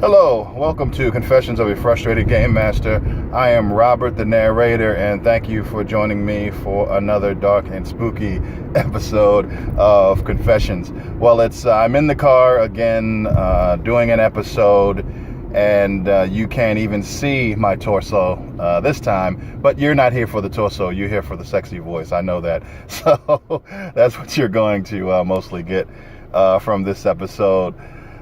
Hello, welcome to Confessions of a Frustrated Game Master. I am Robert, the narrator, and thank you for joining me for another dark and spooky episode of Confessions. Well, I'm in the car again, doing an episode, and you can't even see my torso this time, but you're not here for the torso, you're here for the sexy voice. I know that. So that's what you're going to mostly get from this episode.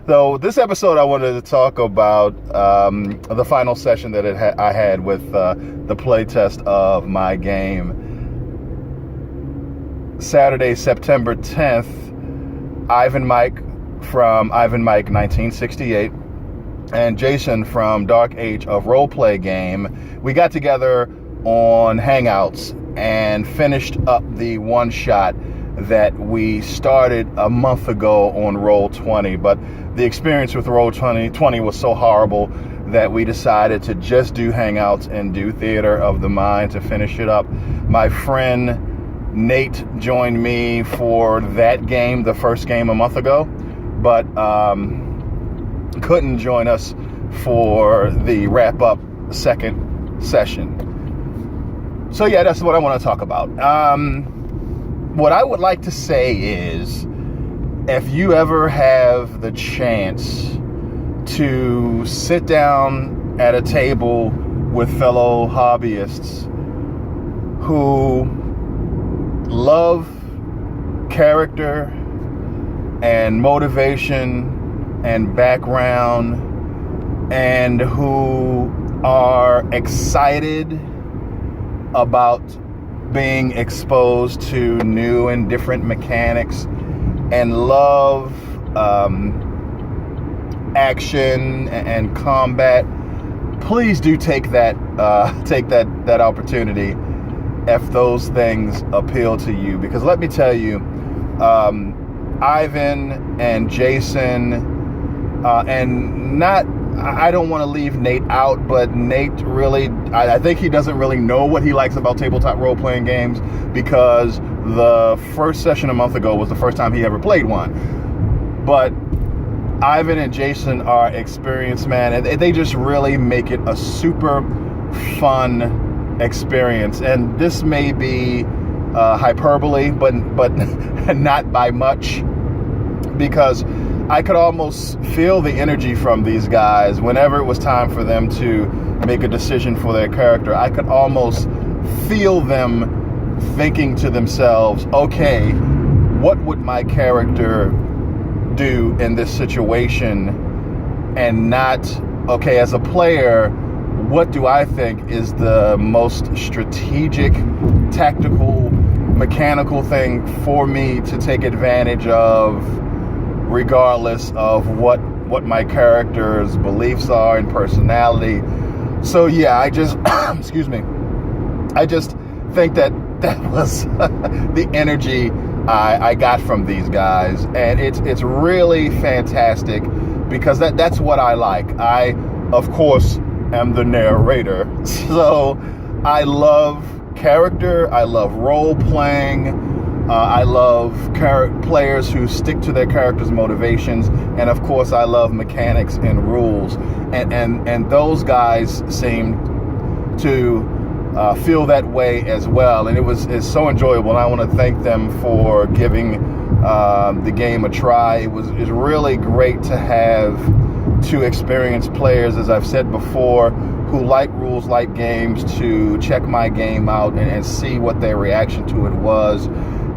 So this episode, I wanted to talk about the final session that I had with the playtest of my game. Saturday, September 10th, Ivan Mike from Ivan Mike 1968 and Jason from Dark Age of Roleplay Game. We got together on Hangouts and finished up the one shot that we started a month ago on Roll20, but the experience with Roll20 was so horrible that we decided to just do Hangouts and do Theater of the Mind to finish it up. My friend Nate joined me for that game, the first game a month ago, but couldn't join us for the wrap-up second session. So yeah, that's what I want to talk about. What I would like to say is, if you ever have the chance to sit down at a table with fellow hobbyists who love character and motivation and background, and who are excited about being exposed to new and different mechanics and love action and combat, please do take that opportunity if those things appeal to you. Because let me tell you, Ivan and Jason, and not, I don't want to leave Nate out, but Nate really, I think he doesn't really know what he likes about tabletop role-playing games, because the first session a month ago was the first time he ever played one. But Ivan and Jason are experienced, man, and they just really make it a super fun experience. And this may be hyperbole, but not by much, because I could almost feel the energy from these guys whenever it was time for them to make a decision for their character. I could almost feel them thinking to themselves, okay, what would my character do in this situation? And not, okay, as a player, what do I think is the most strategic, tactical, mechanical thing for me to take advantage of, regardless of what my character's beliefs are and personality. So yeah, I just excuse me, I just think that was the energy I got from these guys, and it's really fantastic, because that's what I like. I, of course, am the narrator, so I love character, I love role playing, I love players who stick to their characters' motivations, and of course I love mechanics and rules, and those guys seem to feel that way as well, and it's so enjoyable, and I want to thank them for giving the game a try. It's really great to have two experienced players, as I've said before, who like rules, like games, to check my game out and see what their reaction to it was.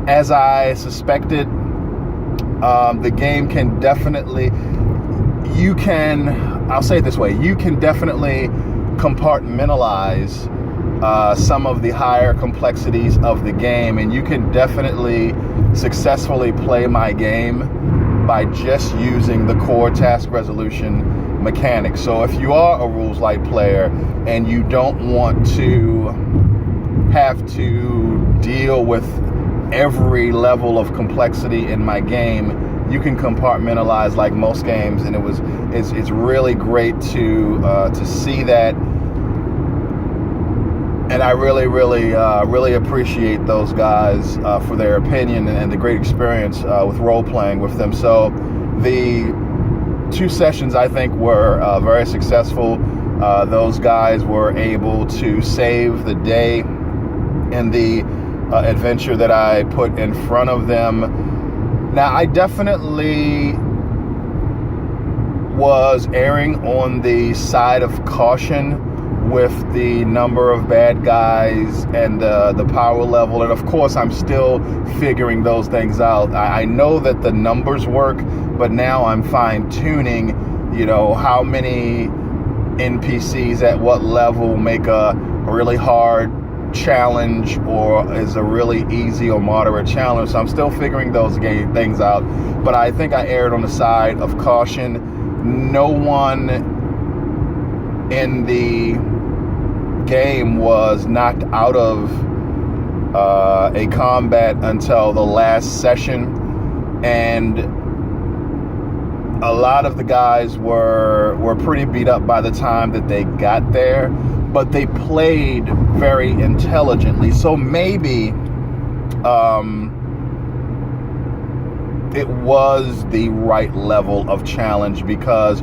As I suspected, the game can definitely, I'll say it this way, you can definitely compartmentalize some of the higher complexities of the game, and you can definitely successfully play my game by just using the core task resolution mechanics. So if you are a rules light player and you don't want to have to deal with every level of complexity in my game, you can compartmentalize like most games, and it's really great to see that. And I really appreciate those guys for their opinion and the great experience with role playing with them. So the 2 sessions I think were very successful. Those guys were able to save the day in the adventure that I put in front of them. Now, I definitely was erring on the side of caution with the number of bad guys and the power level. And of course, I'm still figuring those things out. I know that the numbers work, but now I'm fine tuning, how many NPCs at what level make a really hard challenge or is a really easy or moderate challenge. So I'm still figuring those things out, but I think I erred on the side of caution. No one in the game was knocked out of a combat until the last session, and a lot of the guys were pretty beat up by the time that they got there, but they played very intelligently. So maybe it was the right level of challenge, because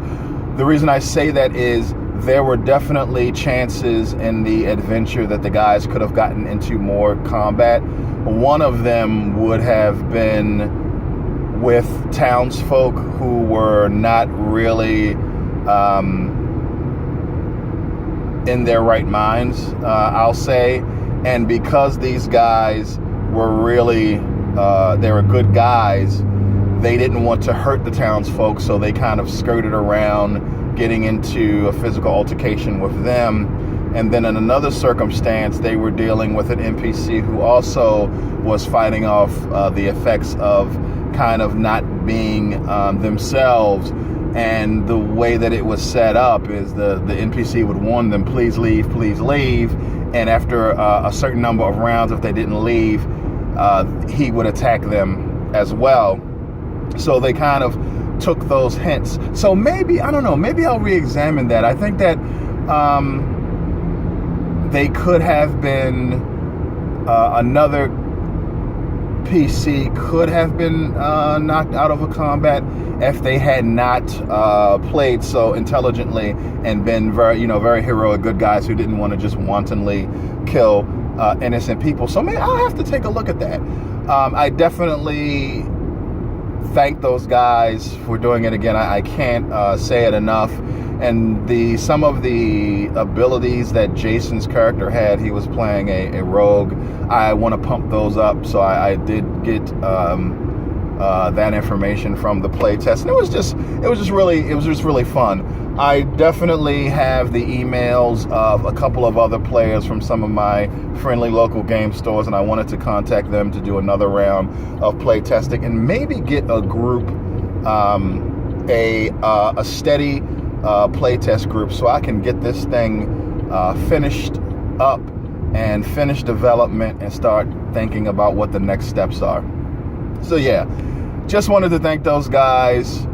the reason I say that is there were definitely chances in the adventure that the guys could have gotten into more combat. One of them would have been with townsfolk who were not really in their right minds, I'll say. And because these guys were really, they were good guys, they didn't want to hurt the townsfolk, so they kind of skirted around getting into a physical altercation with them. And then in another circumstance, they were dealing with an NPC who also was fighting off the effects of kind of not being themselves. And the way that it was set up is the NPC would warn them, please leave, please leave. And after a certain number of rounds, if they didn't leave, he would attack them as well. So they kind of took those hints. So maybe, I don't know, maybe I'll re-examine that. I think that they could have been, another PC could have been knocked out of a combat if they had not played so intelligently and been very heroic good guys who didn't want to just wantonly kill innocent people. So maybe I'll have to take a look at that. I definitely thank those guys for doing it again. I can't say it enough. And some of the abilities that Jason's character had, he was playing a rogue. I want to pump those up, so I did get that information from the playtest, and it was just really fun. I definitely have the emails of a couple of other players from some of my friendly local game stores, and I wanted to contact them to do another round of play testing and maybe get a group, a steady playtest group, so I can get this thing finished up and finish development and start thinking about what the next steps are. So yeah, just wanted to thank those guys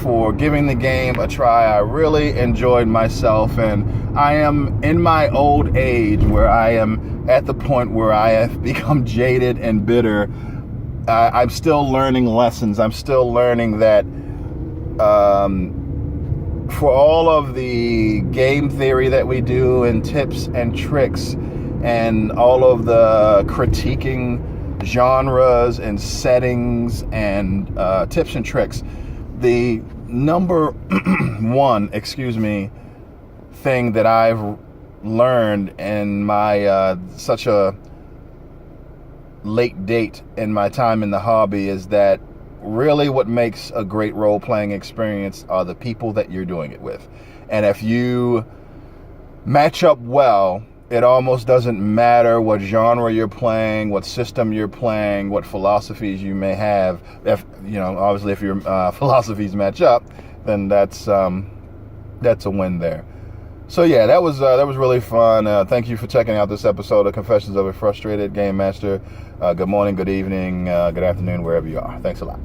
for giving the game a try. I really enjoyed myself, and I am in my old age where I am at the point where I have become jaded and bitter. I'm still learning lessons. I'm still learning that for all of the game theory that we do and tips and tricks and all of the critiquing genres and settings and tips and tricks, the number one, thing that I've learned in my such a late date in my time in the hobby is that really what makes a great role-playing experience are the people that you're doing it with. And if you match up well, it almost doesn't matter what genre you're playing, what system you're playing, what philosophies you may have. If obviously if your philosophies match up, then that's a win there. So yeah, that was really fun. Thank you for checking out this episode of Confessions of a Frustrated Game Master. Good morning, good evening, good afternoon, wherever you are. Thanks a lot.